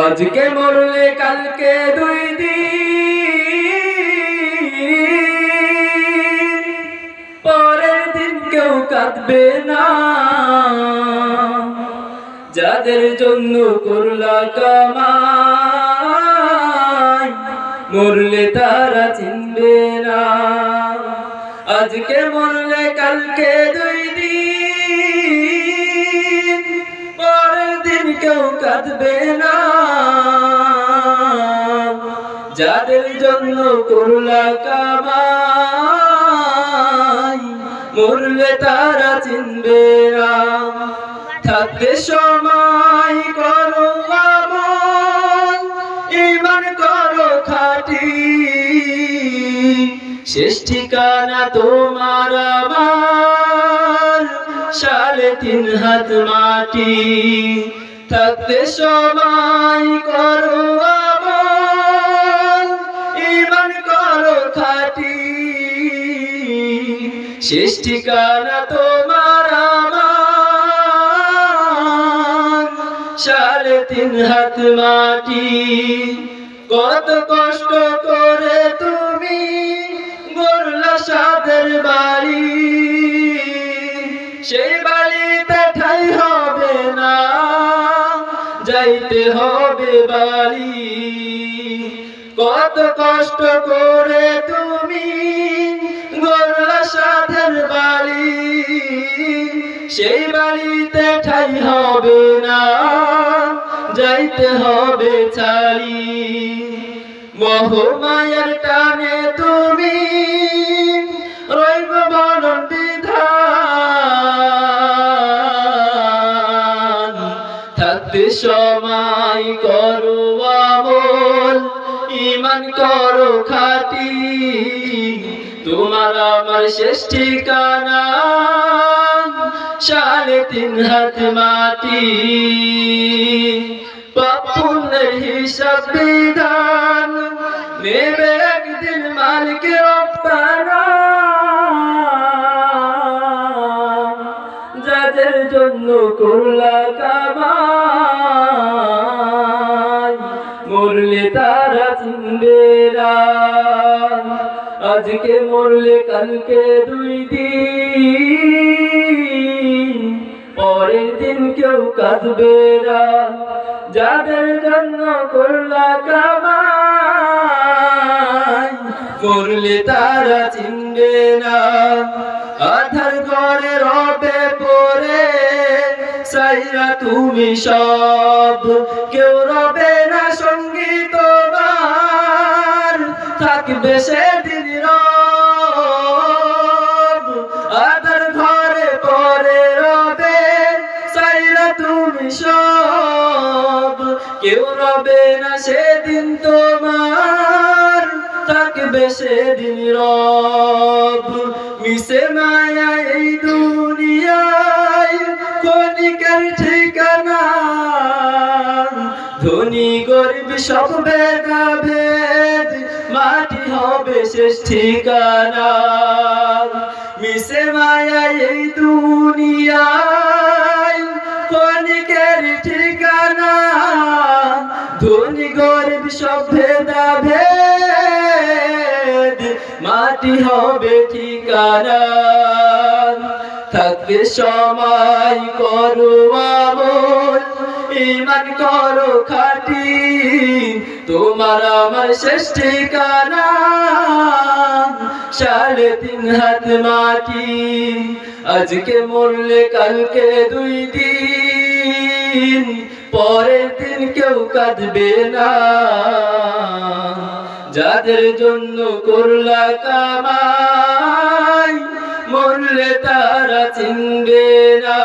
আজকে মরলে কালকে দুই দিন, পরের দিন কেউ কাঁদবে না। যাদের জন্য করলা কামাই, মরলে তারা চিনবে না। আজকে মরলে কালকে দুই দিন, পরের দিন কেউ কাঁদবে না। যাদের জন্য করলা কামাই, মরলে তারা চিনবে না। থাকতে সময় করো আমল, ঈমান করো খাঁটি, শেষ ঠিকানা তোমার আমার ৩.৫ হাত মাটি। থাকতে সময় করো আমল, ঈমান করো খাঁটি, শেষ ঠিকানা তোমার আমার ৩.৫ হাত মাটি। কত কষ্ট করে তুমি গড়লা সাদের বাড়ি, সেই বাড়িতে ঠাঁই হবে না, যাইতে হবে বাড়ি। কত কষ্ট করে তুমি গড়লা সাদের বাড়ি, সেই বাড়িতে ঠাঁই হবে না, যাইতে হবে ছাড়ি। মোহমায়ার টানে তুমি রইব মরণ বিধান। থাকতে সময় করো আমল, ঈমান করো খাঁটি, তোমার আমার শেষ ঠিকানা ৩.৫ হাত মাটি। পাপ পুণ্যের হিসাব বিধান নেবে একদিন মালিক রব্বানা। যাদের জন্য করলা কামাই, মরলে তারা চিনবে না। আজকে মরলে কালকে দুই দিন, পরের দিন কেউ কাঁদবে না। যাদের জন্য করলা কামাই, মরলে তারা চিনবে না। আধার ঘরে রবে পড়ে সাইরা তুমি সব, কেউ রবে না সঙ্গী তোমার, থাকবে সেদিন রব। আধার ঘরে পড়ে রবে সাইরা তুমি সব, কেউ রবে না সেদিন তোমার, থাকবে সেদিন রব। মিশে মায়া এই দুনিয়ায় ক্ষণিকের ঠিকানা, ধনী গরিব সব ভেদাভেদ, মাটি হবে শেষ ঠিকানা। মিশে মায়া এই দুনিয়ায় ক্ষণিকের ঠিকানা, ধনী গরিব সব ভেদাভেদ, মাটি হবে ঠিকানা। থাকতে সময় করো আমল, ঈমান করো খাঁটি, তোমার আমার শেষ ঠিকানা ৩.৫ হাত মাটি। আজকে মরলে কালকে দুই দিন, পরের দিন কেউ কাঁদবে না। যাদের জন্য করলা কামাই, মরলে তারা চিনবে না।